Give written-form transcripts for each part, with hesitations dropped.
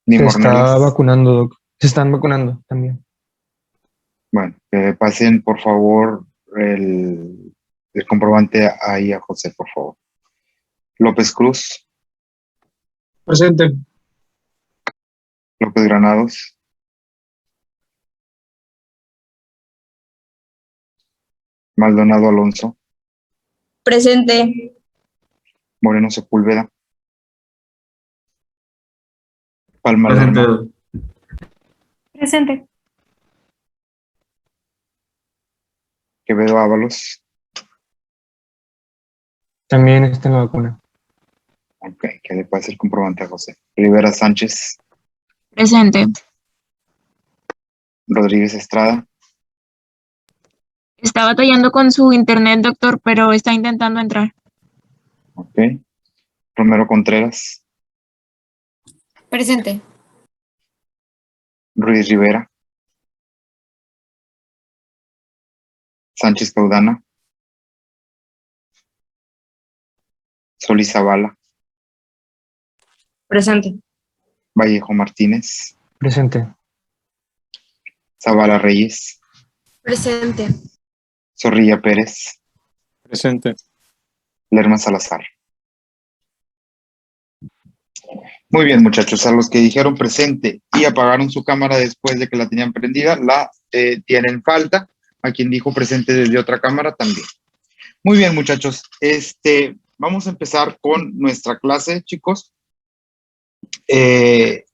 Ni Se está Mornelas. vacunando, Doc. Se están vacunando también. Bueno, que pasen por favor el comprobante ahí a José, por favor. López Cruz, Presente. López Granados, Maldonado Alonso, Presente. Moreno Sepúlveda, Palma Lerma, Presente. Presente. Quevedo Ábalos. También está en la vacuna. Ok, que le pase el comprobante a José. Rivera Sánchez, Presente. Rodríguez Estrada, Está batallando con su internet, doctor, pero está intentando entrar. ok. Romero Contreras, Presente. Ruiz Rivera, Sánchez Caudana, Solís Zavala, Presente. Vallejo Martínez, Presente. Zavala Reyes, Presente. Zorrilla Pérez, Presente. Lerma Salazar. Muy bien, muchachos, a los que dijeron presente y apagaron su cámara después de que la tenían prendida, la tienen falta. A quien dijo presente desde otra cámara también. Muy bien, muchachos. Vamos a empezar con nuestra clase, chicos. Eh,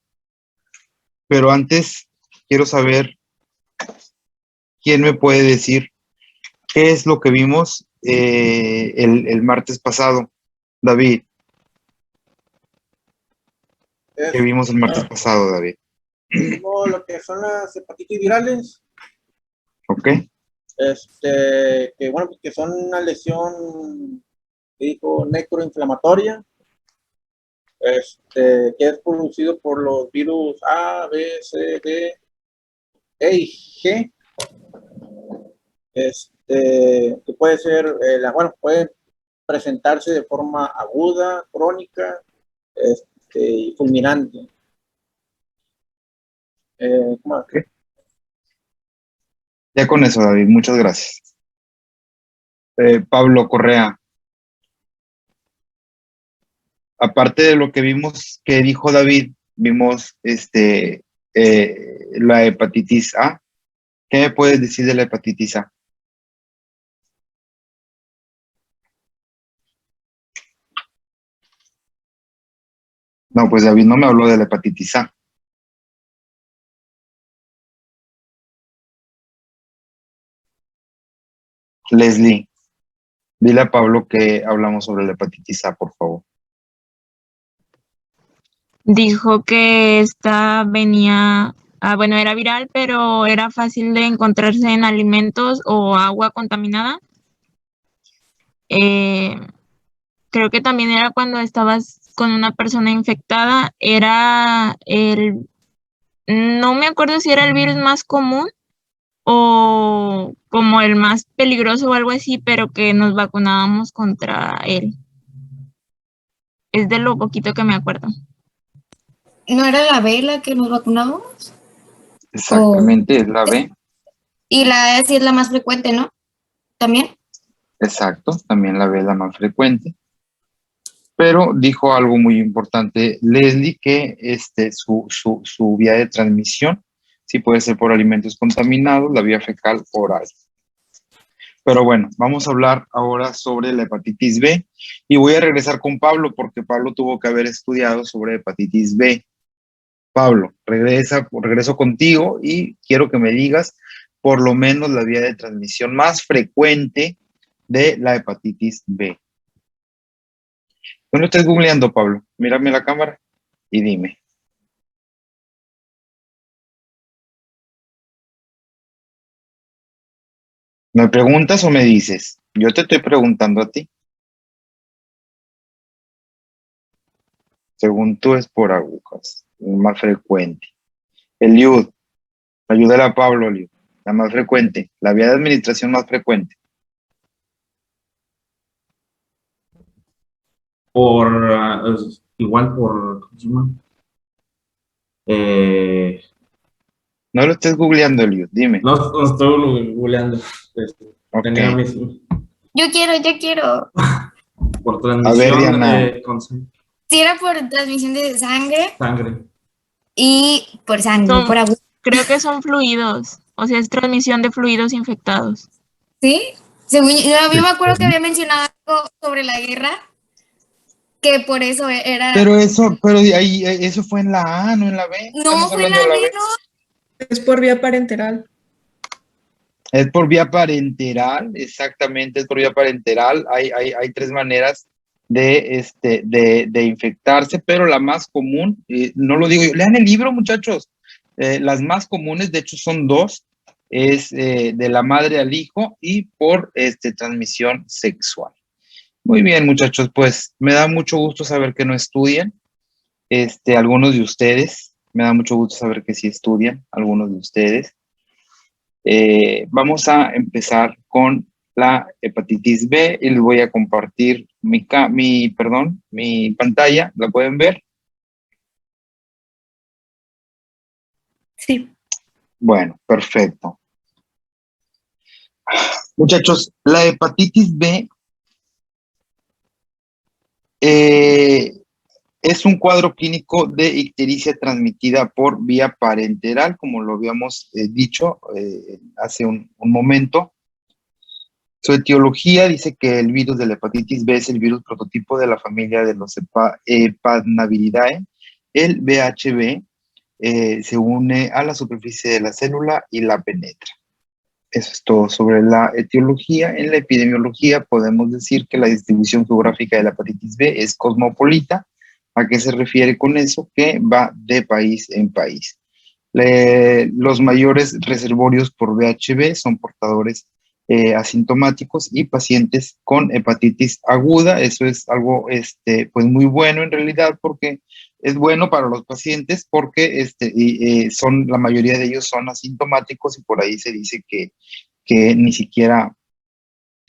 pero antes quiero saber quién me puede decir qué es lo que vimos el martes pasado. David, ¿qué vimos el martes pasado, David? Vimos lo que son las hepatitis virales, ¿Ok? que bueno, pues que son una lesión, dijo, necroinflamatoria, que es producido por los virus A, B, C, D, E y G, que puede ser, bueno, puede presentarse de forma aguda, crónica, y fulminante. ¿Cómo? Ok. Ya con eso, David, muchas gracias. Pablo Correa, aparte de lo que vimos que dijo David, vimos la hepatitis A. ¿Qué me puedes decir de la hepatitis A? No, pues David no me habló de la hepatitis A. Leslie, dile a Pablo que hablamos sobre la hepatitis A, por favor. Dijo que esta venía, bueno, era viral, pero era fácil de encontrarse en alimentos o agua contaminada. Eh, Creo que también era cuando estabas con una persona infectada. No me acuerdo si era el virus más común o como el más peligroso o algo así, pero que nos vacunábamos contra él. Es de lo poquito que me acuerdo. ¿No era la B la que nos vacunábamos? O... Exactamente, es la B. Y la E sí es la más frecuente, ¿no? También. Exacto, también la B es la más frecuente. Pero dijo algo muy importante, Leslie, que su vía de transmisión sí puede ser por alimentos contaminados, la vía fecal oral. Pero bueno, vamos a hablar ahora sobre la hepatitis B y voy a regresar con Pablo porque Pablo tuvo que haber estudiado sobre hepatitis B. Pablo, regreso contigo y quiero que me digas por lo menos la vía de transmisión más frecuente de la hepatitis B. No lo estés googleando, Pablo. Mírame la cámara y dime. ¿Me preguntas o me dices? Yo te estoy preguntando a ti. Según tú es por agujas, el más frecuente. Eliud, ayúdale a Pablo, Eliud. La más frecuente, la vía de administración más frecuente. Por igual por ¿cómo se llama? Eh, No lo estés googleando, Eliud, dime. no estoy googleando. Ok. Tenía mis Yo quiero. por A ver, transmisión Diana. con Si era por transmisión de sangre sangre. y por sangre, Son- por agua. Creo que son fluidos, o sea, es transmisión de fluidos infectados. ¿Sí? Yo me acuerdo que había mencionado algo sobre la guerra, que por eso era. Pero ahí, eso fue en la A, no en la B. No Estamos fue en hablando la de la B, B. ¿no? Es por vía parenteral. Es por vía parenteral, exactamente, es por vía parenteral. Hay tres maneras de infectarse, pero la más común, no lo digo yo, lean el libro, muchachos. Las más comunes, de hecho, son dos, es de la madre al hijo y por transmisión sexual. Muy bien, muchachos, pues me da mucho gusto saber que no estudian, algunos de ustedes, me da mucho gusto saber que sí estudian, algunos de ustedes. Vamos a empezar con la hepatitis B y les voy a compartir mi pantalla. ¿La pueden ver? Sí. Bueno, perfecto. Muchachos, la hepatitis B es un cuadro clínico de ictericia transmitida por vía parenteral, como lo habíamos dicho hace un momento. Su etiología dice que el virus de la hepatitis B es el virus prototipo de la familia de los Hepatnaviridae. El VHB se une a la superficie de la célula y la penetra. Eso es todo sobre la etiología. En la epidemiología podemos decir que la distribución geográfica de la hepatitis B es cosmopolita. ¿A qué se refiere con eso? Que va de país en país. Los mayores reservorios por VHB son portadores asintomáticos y pacientes con hepatitis aguda. Eso es algo pues muy bueno en realidad, porque es bueno para los pacientes porque la mayoría de ellos son asintomáticos y por ahí se dice que ni siquiera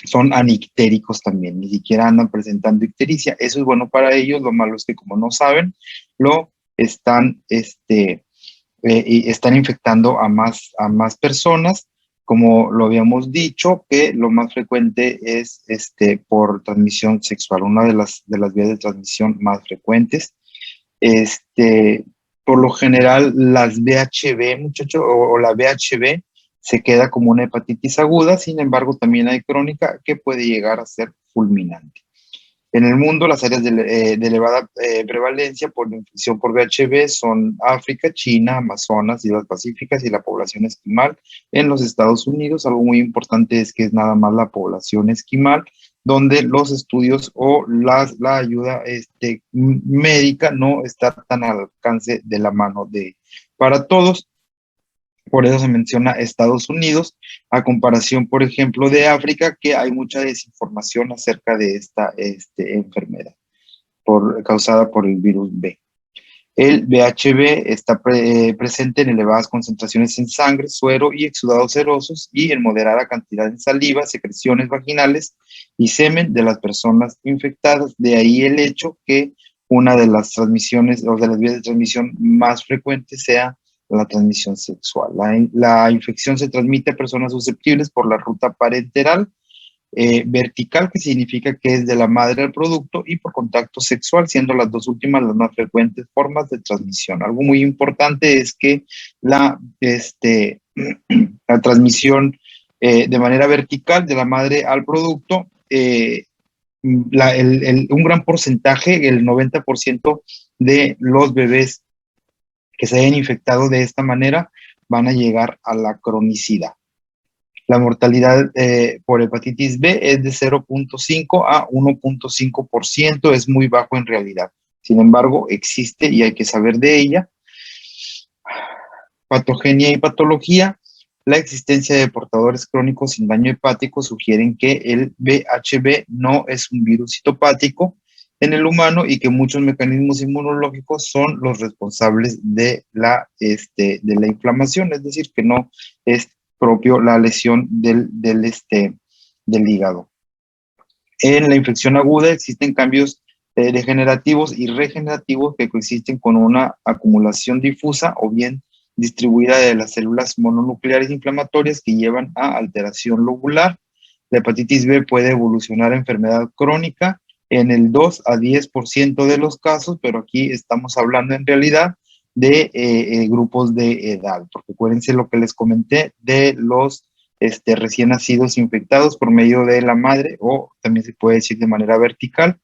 son anictéricos también, ni siquiera andan presentando ictericia. Eso es bueno para ellos. Lo malo es que como no saben, lo están y están infectando a más personas, como lo habíamos dicho, que lo más frecuente es por transmisión sexual, una de las vías de transmisión más frecuentes. Por lo general, las VHB, muchachos, o la VHB se queda como una hepatitis aguda, sin embargo, también hay crónica que puede llegar a ser fulminante. En el mundo, las áreas de elevada prevalencia por infección por VHB son África, China, Amazonas, Islas Pacíficas y la población esquimal en los Estados Unidos. Algo muy importante es que es nada más la población esquimal, donde los estudios o la ayuda médica no está tan al alcance de la mano para todos. Por eso se menciona Estados Unidos, a comparación, por ejemplo, de África, que hay mucha desinformación acerca de esta enfermedad causada por el virus B. El VHB está presente en elevadas concentraciones en sangre, suero y exudados serosos y en moderada cantidad en saliva, secreciones vaginales y semen de las personas infectadas. De ahí el hecho que una de las transmisiones o de las vías de transmisión más frecuentes sea la transmisión sexual. La infección se transmite a personas susceptibles por la ruta parenteral, vertical, que significa que es de la madre al producto, y por contacto sexual, siendo las dos últimas las más frecuentes formas de transmisión. Algo muy importante es que la transmisión de manera vertical de la madre al producto, un gran porcentaje, el 90% de los bebés que se hayan infectado de esta manera van a llegar a la cronicidad. La mortalidad por hepatitis B es de 0.5 a 1.5%, es muy bajo en realidad. Sin embargo, existe y hay que saber de ella. Patogenia y patología. La existencia de portadores crónicos sin daño hepático sugieren que el VHB no es un virus citopático en el humano y que muchos mecanismos inmunológicos son los responsables de la inflamación, es decir, que no es propio la lesión del hígado. En la infección aguda existen cambios degenerativos y regenerativos que coexisten con una acumulación difusa o bien distribuida de las células mononucleares inflamatorias que llevan a alteración lobular. La hepatitis B puede evolucionar a enfermedad crónica en el 2 a 10% de los casos, pero aquí estamos hablando en realidad de grupos de edad, porque acuérdense lo que les comenté de los recién nacidos infectados por medio de la madre, o también se puede decir de manera vertical.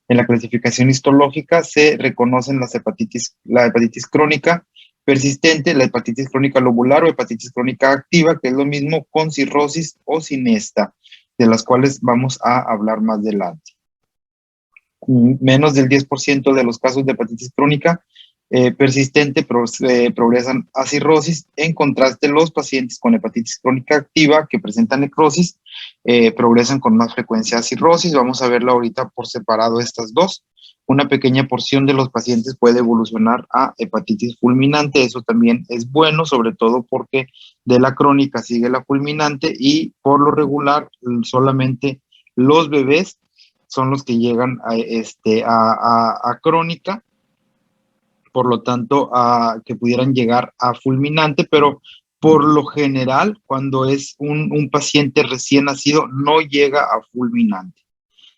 En la clasificación histológica se reconocen la hepatitis crónica persistente, la hepatitis crónica lobular o hepatitis crónica activa, que es lo mismo con cirrosis o sin esta, de las cuales vamos a hablar más adelante. Menos del 10% de los casos de hepatitis crónica persistente progresan a cirrosis. En contraste, los pacientes con hepatitis crónica activa que presentan necrosis progresan con más frecuencia a cirrosis. Vamos a verlo ahorita por separado estas dos. Una pequeña porción de los pacientes puede evolucionar a hepatitis fulminante. Eso también es bueno, sobre todo porque de la crónica sigue la fulminante y por lo regular solamente los bebés son los que llegan a crónica, por lo tanto, que pudieran llegar a fulminante, pero por lo general, cuando es un paciente recién nacido, no llega a fulminante.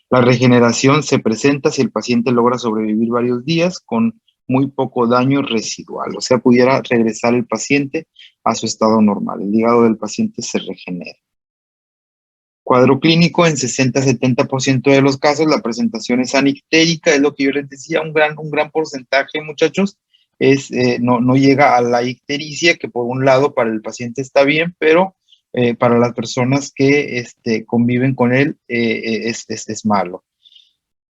La regeneración se presenta si el paciente logra sobrevivir varios días con muy poco daño residual, o sea, pudiera regresar el paciente a su estado normal. El hígado del paciente se regenera. Cuadro clínico, en 60-70% de los casos la presentación es anictérica, es lo que yo les decía, un gran porcentaje, muchachos, no llega a la ictericia, que por un lado para el paciente está bien, pero para las personas que conviven con él es malo.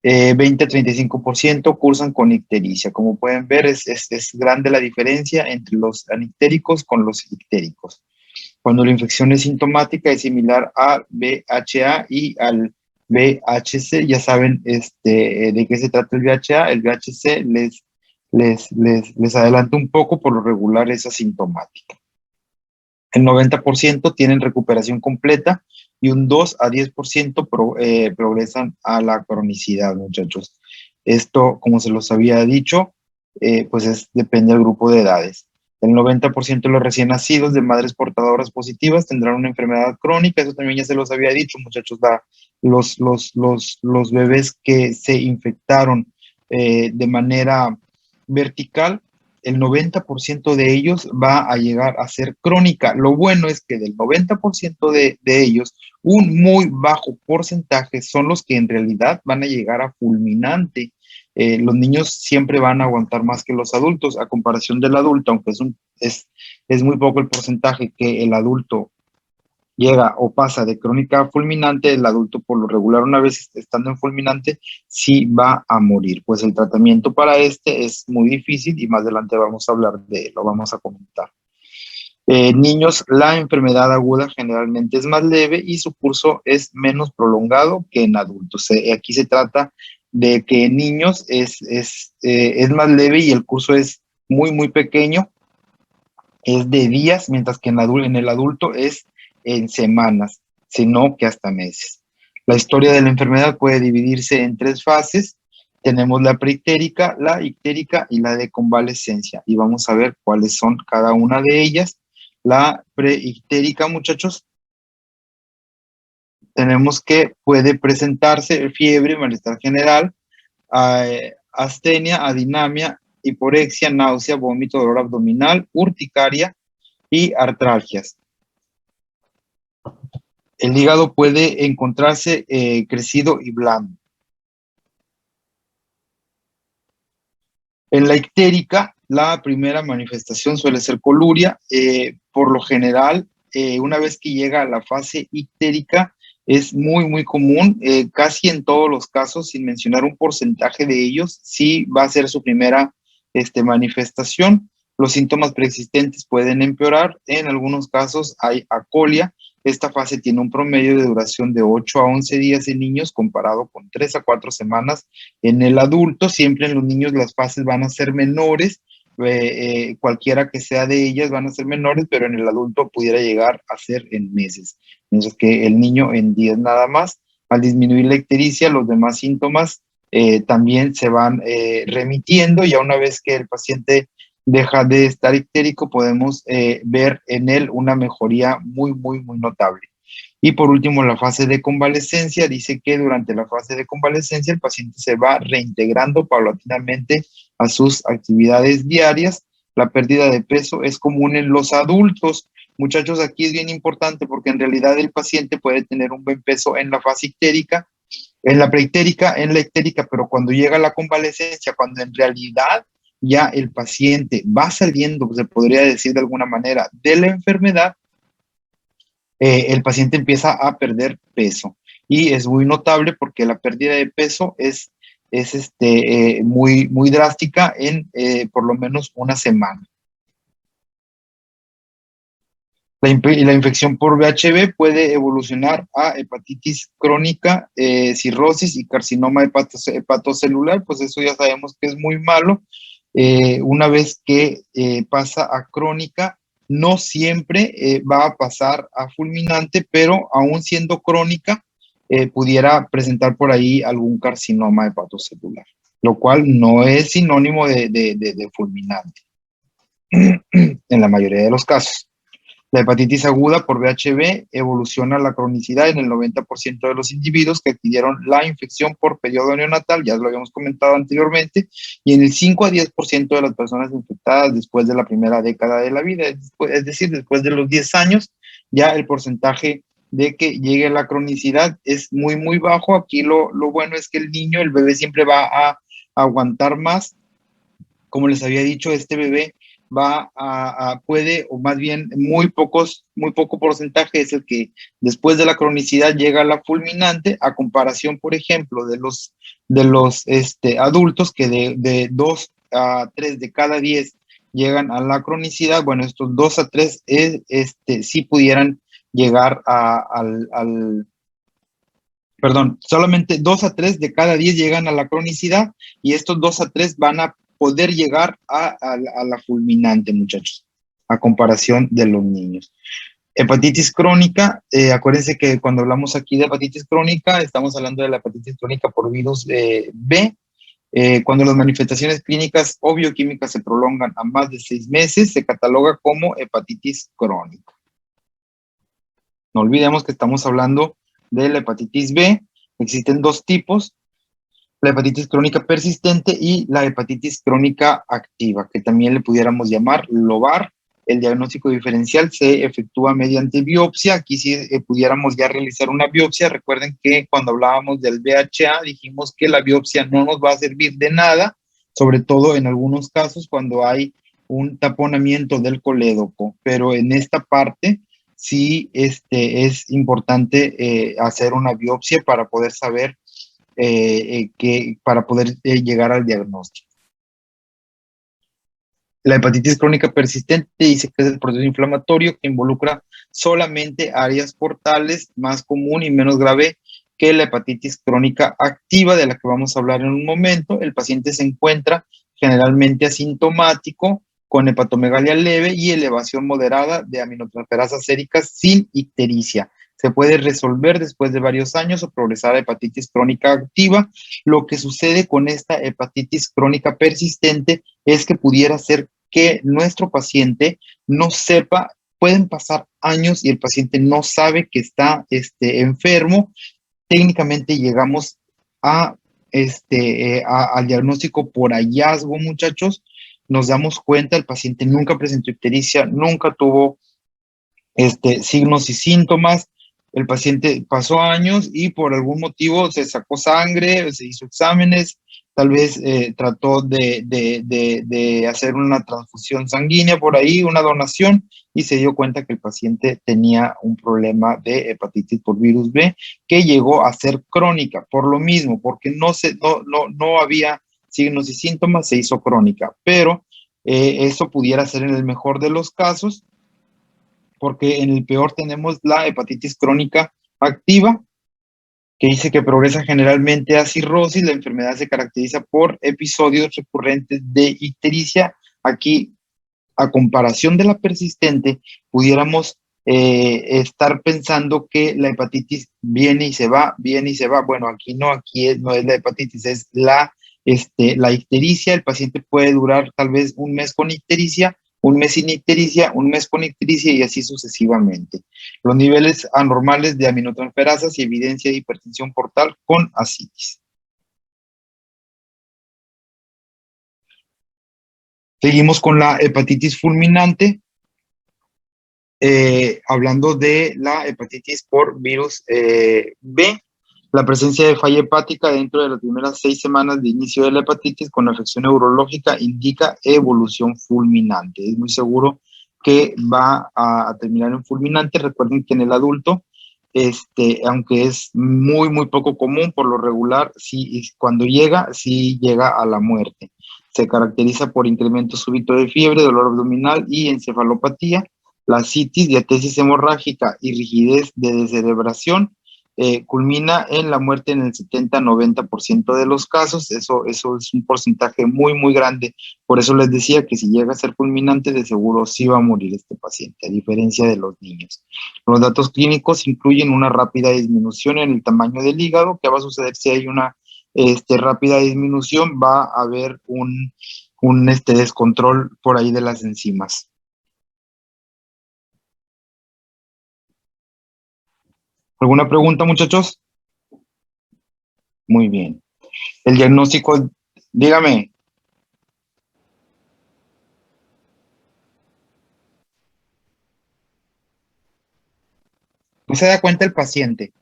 20-35% cursan con ictericia. Como pueden ver, es grande la diferencia entre los anictéricos con los ictéricos. Cuando la infección es sintomática, es similar al VHA y al VHC. Ya saben de qué se trata el VHA. El VHC les adelanto un poco, por lo regular es asintomática. El 90% tienen recuperación completa y un 2 a 10% progresan a la cronicidad, muchachos. Esto, como se los había dicho, pues depende del grupo de edades. El 90% de los recién nacidos de madres portadoras positivas tendrán una enfermedad crónica. Eso también ya se los había dicho, muchachos. Los bebés que se infectaron de manera vertical, el 90% de ellos va a llegar a ser crónica. Lo bueno es que del 90% de ellos, un muy bajo porcentaje son los que en realidad van a llegar a fulminante. Los niños siempre van a aguantar más que los adultos, a comparación del adulto, aunque es muy poco el porcentaje que el adulto llega o pasa de crónica a fulminante. El adulto, por lo regular, una vez estando en fulminante, sí va a morir. Pues el tratamiento para es muy difícil y más adelante vamos a hablar de él, lo vamos a comentar. Niños, la enfermedad aguda generalmente es más leve y su curso es menos prolongado que en adultos. Aquí se trata de que en niños es más leve y el curso es muy pequeño, es de días, mientras que en el adulto es en semanas, sino que hasta meses. La historia de la enfermedad puede dividirse en 3 fases. Tenemos la preictérica, la ictérica y la de convalescencia. Y vamos a ver cuáles son cada una de ellas. La preictérica, muchachos, tenemos que puede presentarse fiebre, malestar general, astenia, adinamia, hiporexia, náusea, vómito, dolor abdominal, urticaria y artralgias. El hígado puede encontrarse crecido y blando. En la ictérica, la primera manifestación suele ser coluria. Por lo general, una vez que llega a la fase ictérica, es muy común, casi en todos los casos, sin mencionar un porcentaje de ellos, sí va a ser su primera manifestación. Los síntomas preexistentes pueden empeorar. En algunos casos hay acolia. Esta fase tiene un promedio de duración de 8 a 11 días en niños, comparado con 3 a 4 semanas en el adulto. Siempre en los niños las fases van a ser menores, cualquiera que sea de ellas van a ser menores, pero en el adulto pudiera llegar a ser en meses. Mientras que el niño en días nada más. Al disminuir la ictericia, los demás síntomas también se van remitiendo, y ya una vez que el paciente deja de estar ictérico, podemos ver en él una mejoría muy, muy, muy notable. Y por último, la fase de convalescencia dice que durante la fase de convalescencia el paciente se va reintegrando paulatinamente a sus actividades diarias. La pérdida de peso es común en los adultos. Muchachos, aquí es bien importante porque en realidad el paciente puede tener un buen peso en la fase ictérica, en la preictérica, en la ictérica, pero cuando llega la convalescencia, cuando en realidad ya el paciente va saliendo, se podría decir de alguna manera, de la enfermedad, el paciente empieza a perder peso. Y es muy notable porque la pérdida de peso es muy, muy drástica en por lo menos una semana. La infección por VHV puede evolucionar a hepatitis crónica, cirrosis y carcinoma hepatocelular, pues eso ya sabemos que es muy malo. Una vez que pasa a crónica, no siempre va a pasar a fulminante, pero aún siendo crónica, pudiera presentar por ahí algún carcinoma hepatocelular, lo cual no es sinónimo de fulminante en la mayoría de los casos. La hepatitis aguda por VHV evoluciona a la cronicidad en el 90% de los individuos que adquirieron la infección por periodo neonatal, ya lo habíamos comentado anteriormente, y en el 5 a 10% de las personas infectadas después de la primera década de la vida, es decir, después de los 10 años, ya el porcentaje de que llegue a la cronicidad es muy, muy bajo. Aquí lo bueno es que el niño, el bebé siempre va a aguantar más. Como les había dicho, este bebé puede, o más bien muy poco porcentaje es el que después de la cronicidad llega a la fulminante, a comparación, por ejemplo, de los adultos que de 2 a 3 de cada 10 llegan a la cronicidad. Bueno, estos 2 a 3 sí pudieran llegar perdón, solamente 2 a 3 de cada 10 llegan a la cronicidad, y estos 2 a 3 van a poder llegar a la fulminante, muchachos, a comparación de los niños. Hepatitis crónica, acuérdense que cuando hablamos aquí de hepatitis crónica, estamos hablando de la hepatitis crónica por virus B. Cuando las manifestaciones clínicas o bioquímicas se prolongan a más de 6 meses, se cataloga como hepatitis crónica. No olvidemos que estamos hablando de la hepatitis B. Existen dos tipos: la hepatitis crónica persistente y la hepatitis crónica activa, que también le pudiéramos llamar LOBAR. El diagnóstico diferencial se efectúa mediante biopsia. Aquí si pudiéramos ya realizar una biopsia, recuerden que cuando hablábamos del VHA dijimos que la biopsia no nos va a servir de nada, sobre todo en algunos casos cuando hay un taponamiento del colédoco, pero en esta parte sí es importante hacer una biopsia para poder saber para poder llegar al diagnóstico. La hepatitis crónica persistente dice que es el proceso inflamatorio que involucra solamente áreas portales, más común y menos grave que la hepatitis crónica activa, de la que vamos a hablar en un momento. El paciente se encuentra generalmente asintomático, con hepatomegalia leve y elevación moderada de aminotransferasas séricas sin ictericia. Se puede resolver después de varios años o progresar a hepatitis crónica activa. Lo que sucede con esta hepatitis crónica persistente es que pudiera ser que nuestro paciente no sepa, pueden pasar años y el paciente no sabe que está enfermo. Técnicamente llegamos al diagnóstico por hallazgo, muchachos. Nos damos cuenta, el paciente nunca presentó ictericia, nunca tuvo signos y síntomas. El paciente pasó años y por algún motivo se sacó sangre, se hizo exámenes, tal vez trató de hacer una transfusión sanguínea por ahí, una donación, y se dio cuenta que el paciente tenía un problema de hepatitis por virus B que llegó a ser crónica, por lo mismo, porque no había signos y síntomas, se hizo crónica, pero eso pudiera ser en el mejor de los casos, porque en el peor tenemos la hepatitis crónica activa, que dice que progresa generalmente a cirrosis. La enfermedad se caracteriza por episodios recurrentes de ictericia. Aquí, a comparación de la persistente, pudiéramos estar pensando que la hepatitis viene y se va, viene y se va. Bueno, aquí no, no es la hepatitis, es la ictericia. El paciente puede durar tal vez un mes con ictericia, un mes sin ictericia, un mes con ictericia y así sucesivamente. Los niveles anormales de aminotransferasas y evidencia de hipertensión portal con ascitis. Seguimos con la hepatitis fulminante, hablando de la hepatitis por virus B. La presencia de falla hepática dentro de las primeras 6 semanas de inicio de la hepatitis con afección neurológica indica evolución fulminante. Es muy seguro que va a terminar en fulminante. Recuerden que en el adulto, aunque es muy, muy poco común, por lo regular, sí, cuando llega, sí llega a la muerte. Se caracteriza por incremento súbito de fiebre, dolor abdominal y encefalopatía. La ascitis, diatesis hemorrágica y rigidez de descerebración culmina en la muerte en el 70-90% de los casos. Eso es un porcentaje muy, muy grande. Por eso les decía que si llega a ser fulminante, de seguro sí va a morir este paciente, a diferencia de los niños. Los datos clínicos incluyen una rápida disminución en el tamaño del hígado. ¿Qué va a suceder si hay una rápida disminución? Va a haber un descontrol por ahí de las enzimas. ¿Alguna pregunta, muchachos? Muy bien. El diagnóstico, dígame. No se da cuenta el paciente.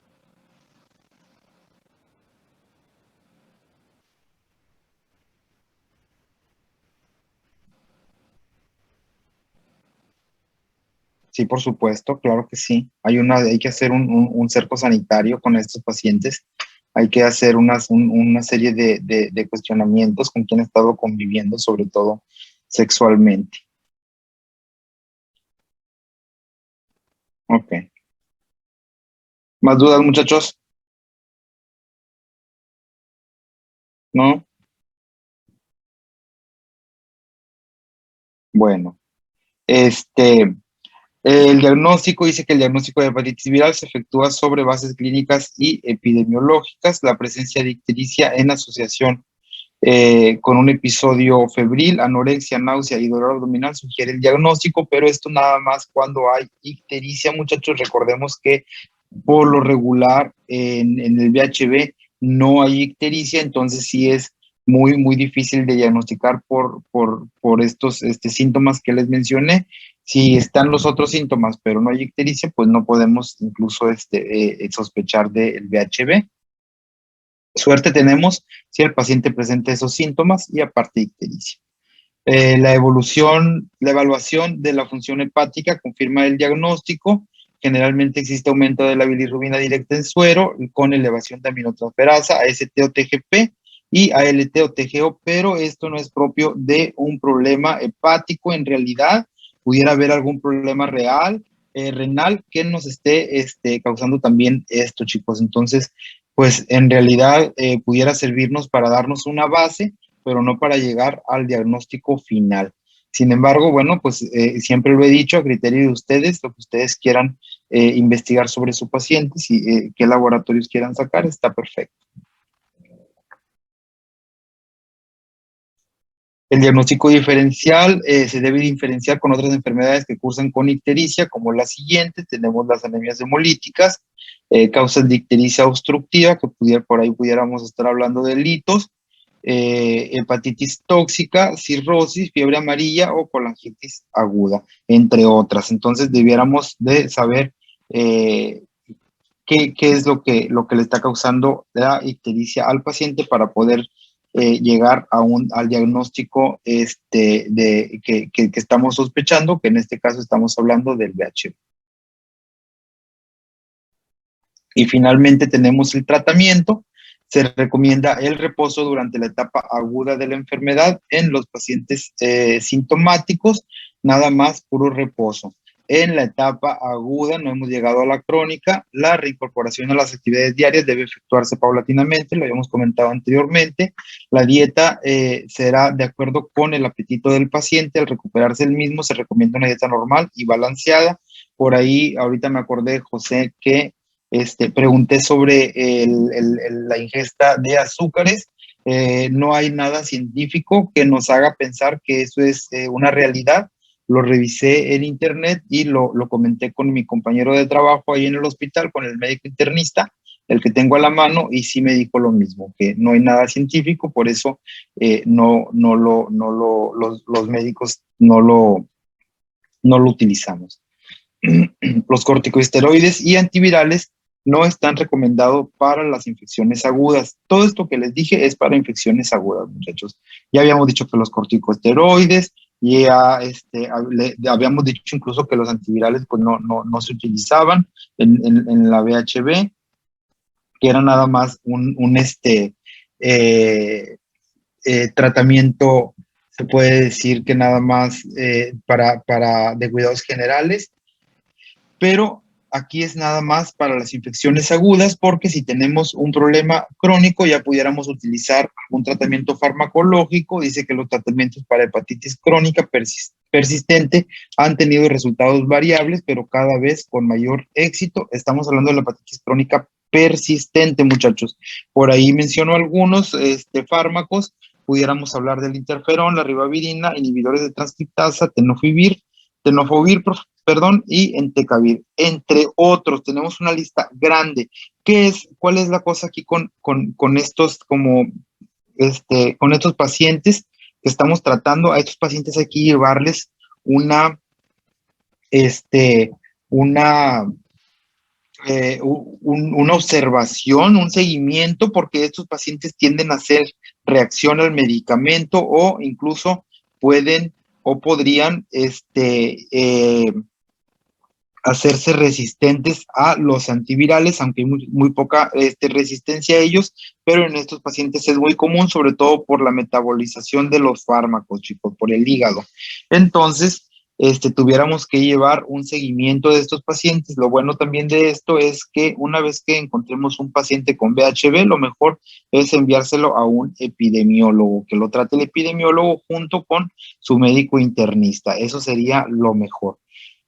Sí, por supuesto, claro que sí. Hay que hacer un cerco sanitario con estos pacientes. Hay que hacer una serie de cuestionamientos con quien ha estado conviviendo, sobre todo sexualmente. Ok. ¿Más dudas, muchachos? ¿No? Bueno, el diagnóstico dice que el diagnóstico de hepatitis viral se efectúa sobre bases clínicas y epidemiológicas. La presencia de ictericia en asociación con un episodio febril, anorexia, náusea y dolor abdominal sugiere el diagnóstico, pero esto nada más cuando hay ictericia, muchachos. Recordemos que por lo regular en el VHB no hay ictericia, entonces sí es muy, muy difícil de diagnosticar por estos síntomas que les mencioné. Si están los otros síntomas, pero no hay ictericia, pues no podemos incluso sospechar del VHB. Suerte tenemos si el paciente presenta esos síntomas y aparte ictericia. La evaluación de la función hepática confirma el diagnóstico. Generalmente existe aumento de la bilirrubina directa en suero con elevación de aminotransferasa, AST o TGP y ALT o TGO, pero esto no es propio de un problema hepático. En realidad, pudiera haber algún problema real, renal, que nos esté causando también esto, chicos. Entonces, pues en realidad pudiera servirnos para darnos una base, pero no para llegar al diagnóstico final. Sin embargo, bueno, pues siempre lo he dicho, a criterio de ustedes, lo que ustedes quieran investigar sobre su paciente, si qué laboratorios quieran sacar, está perfecto. El diagnóstico diferencial se debe diferenciar con otras enfermedades que cursan con ictericia, como las siguientes. Tenemos las anemias hemolíticas, causas de ictericia obstructiva, que por ahí pudiéramos estar hablando de litos, hepatitis tóxica, cirrosis, fiebre amarilla o colangitis aguda, entre otras. Entonces debiéramos de saber qué es lo que le está causando la ictericia al paciente para poder llegar al diagnóstico que estamos sospechando, que en este caso estamos hablando del VHB. Y finalmente tenemos el tratamiento. Se recomienda el reposo durante la etapa aguda de la enfermedad en los pacientes sintomáticos, nada más puro reposo. En la etapa aguda, no hemos llegado a la crónica, la reincorporación a las actividades diarias debe efectuarse paulatinamente, lo habíamos comentado anteriormente. La dieta será de acuerdo con el apetito del paciente. Al recuperarse el mismo, se recomienda una dieta normal y balanceada, Por ahí, ahorita me acordé, José, que pregunté sobre la ingesta de azúcares. No hay nada científico que nos haga pensar que eso es una realidad. Lo revisé en internet y lo comenté con mi compañero de trabajo ahí en el hospital, con el médico internista, el que tengo a la mano, y sí me dijo lo mismo, que no hay nada científico, por eso los médicos no lo utilizamos. Los corticosteroides y antivirales no están recomendados para las infecciones agudas. Todo esto que les dije es para infecciones agudas, muchachos. Ya habíamos dicho que los corticosteroides, ya habíamos dicho incluso que los antivirales pues no se utilizaban en la VHB, que era nada más un tratamiento, se puede decir que nada más de cuidados generales, pero aquí es nada más para las infecciones agudas, porque si tenemos un problema crónico ya pudiéramos utilizar un tratamiento farmacológico. Dice que los tratamientos para hepatitis crónica persistente han tenido resultados variables, pero cada vez con mayor éxito. Estamos hablando de la hepatitis crónica persistente, muchachos. Por ahí menciono algunos fármacos. Pudiéramos hablar del interferón, la ribavirina, inhibidores de transcriptasa, tenofovir, y entecavir, entre otros. Tenemos una lista grande. ¿Cuál es la cosa aquí con estos con estos pacientes que estamos tratando? A estos pacientes hay que llevarles una observación, un seguimiento, porque estos pacientes tienden a hacer reacción al medicamento, o incluso podrían hacerse resistentes a los antivirales, aunque hay muy poca resistencia a ellos, pero en estos pacientes es muy común, sobre todo por la metabolización de los fármacos, chicos, por el hígado. Entonces, tuviéramos que llevar un seguimiento de estos pacientes. Lo bueno también de esto es que una vez que encontremos un paciente con VHB, lo mejor es enviárselo a un epidemiólogo, que lo trate el epidemiólogo junto con su médico internista. Eso sería lo mejor.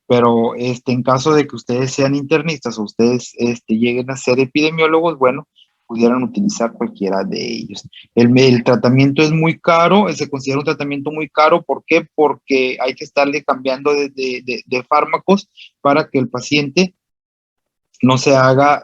Pero en caso de que ustedes sean internistas o ustedes lleguen a ser epidemiólogos, bueno, pudieran utilizar cualquiera de ellos. El tratamiento es muy caro, se considera un tratamiento muy caro. ¿Por qué? Porque hay que estarle cambiando de fármacos para que el paciente no se haga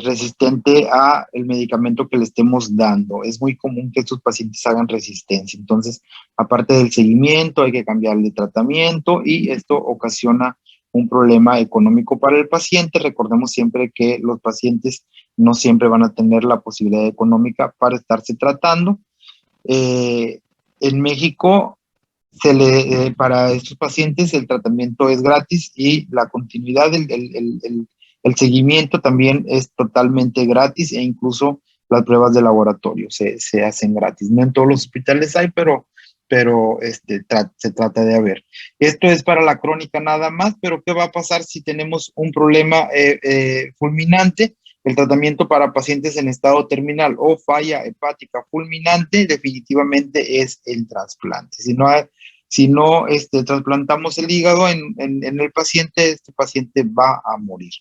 resistente a el medicamento que le estemos dando. Es muy común que estos pacientes hagan resistencia. Entonces, aparte del seguimiento, hay que cambiar de tratamiento, y esto ocasiona un problema económico para el paciente. Recordemos siempre que los pacientes no siempre van a tener la posibilidad económica para estarse tratando. En México, para estos pacientes el tratamiento es gratis, y la continuidad, el seguimiento también es totalmente gratis, e incluso las pruebas de laboratorio se hacen gratis. No en todos los hospitales hay, pero se trata de haber. Esto es para la crónica nada más, pero ¿qué va a pasar si tenemos un problema fulminante? El tratamiento para pacientes en estado terminal o falla hepática fulminante definitivamente es el trasplante. Si no trasplantamos el hígado en el paciente, este paciente va a morir.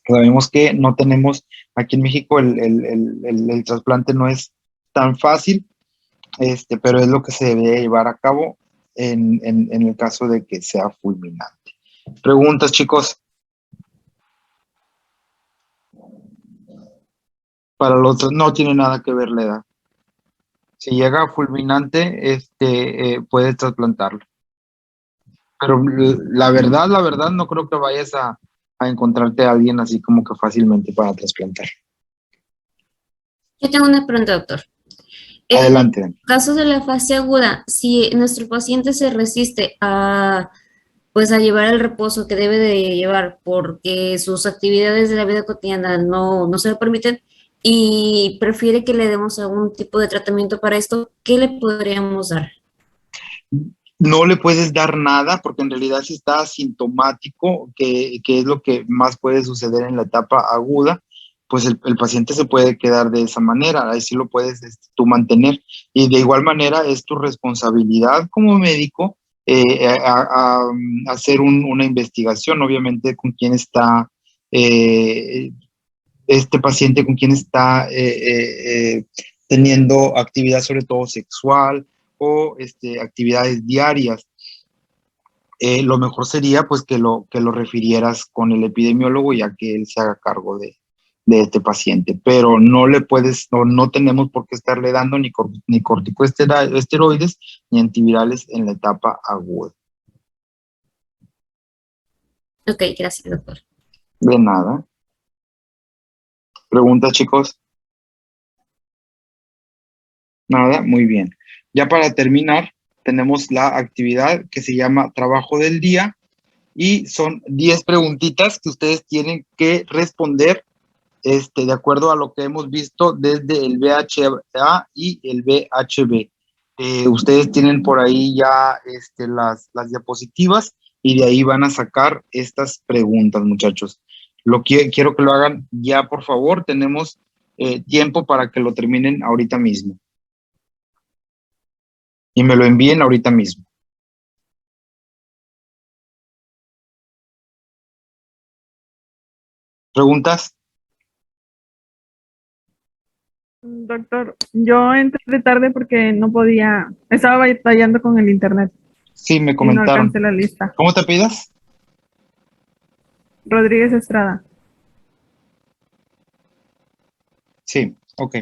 Sabemos que no tenemos, aquí en México el trasplante no es tan fácil, pero es lo que se debe llevar a cabo en el caso de que sea fulminante. ¿Preguntas, chicos? Para los otros no tiene nada que ver la edad. Si llega fulminante, puedes trasplantarlo. Pero la verdad, no creo que vayas a encontrarte a alguien así como que fácilmente para trasplantar. Yo tengo una pregunta, doctor. Adelante. En caso de la fase aguda, si nuestro paciente se resiste a llevar el reposo que debe de llevar porque sus actividades de la vida cotidiana no se lo permiten, y prefiere que le demos algún tipo de tratamiento para esto, ¿qué le podríamos dar? No le puedes dar nada, porque en realidad si está asintomático, que es lo que más puede suceder en la etapa aguda, pues el paciente se puede quedar de esa manera. Ahí sí lo puedes tú mantener. Y de igual manera es tu responsabilidad como médico hacer una investigación, obviamente, con quién está este paciente, con quién está teniendo actividad sobre todo sexual o actividades diarias. Lo mejor sería pues que lo refirieras con el epidemiólogo, ya que él se haga cargo de este paciente, pero no le puedes, no tenemos por qué estarle dando ni corticosteroides ni antivirales en la etapa aguda. Ok, gracias, doctor. De nada. ¿Preguntas, chicos? Nada, muy bien. Ya para terminar, tenemos la actividad que se llama trabajo del día y son 10 preguntitas que ustedes tienen que responder de acuerdo a lo que hemos visto desde el BHA y el BHB. Ustedes tienen por ahí ya las diapositivas y de ahí van a sacar estas preguntas, muchachos. Quiero que lo hagan ya, por favor. Tenemos tiempo para que lo terminen ahorita mismo. Y me lo envíen ahorita mismo. ¿Preguntas? Doctor, yo entré tarde porque no podía, estaba batallando con el internet Sí, me y no comentaron. alcancé la lista. ¿Cómo te pidas? Rodríguez Estrada. Sí, ok.